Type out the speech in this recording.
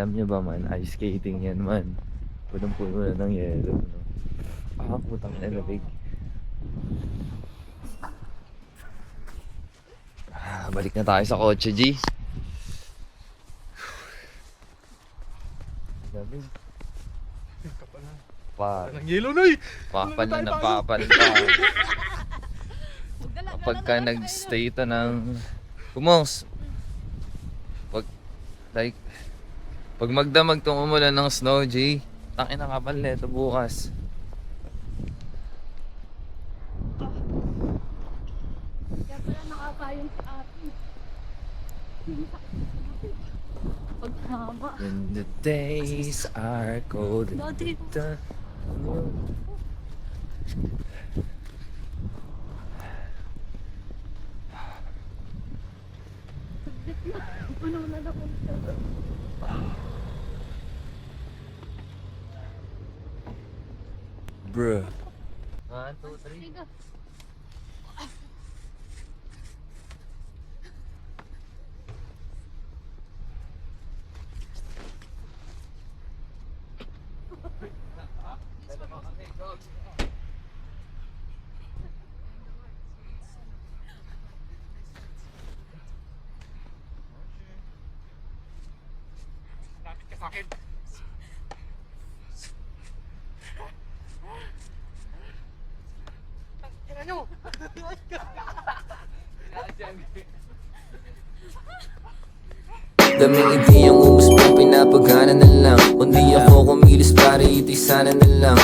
Alam nyo ba man, ice skating yan man. Punong-puno na ng yelo. No? Putang na lamig. Balik na tayo sa kotse, G. Lamig. Anong yelo na eh! Papal na napapal pa. Kapag ka nag-stay ito ng Kumongs, pag magdamag tong umulan ng snow, G, tangin na kapal neto bukas. Kaya pala nakakayong sa atin. Paghama. When the days are cold and the Ano na napunta? Bruh. 1, 2, 3. Sige. Lapit ka sa'kin! Tangina nyo! Daming ideyang umusbong pinapagana na lang. Kundi ako kumilos para itay sana na lang.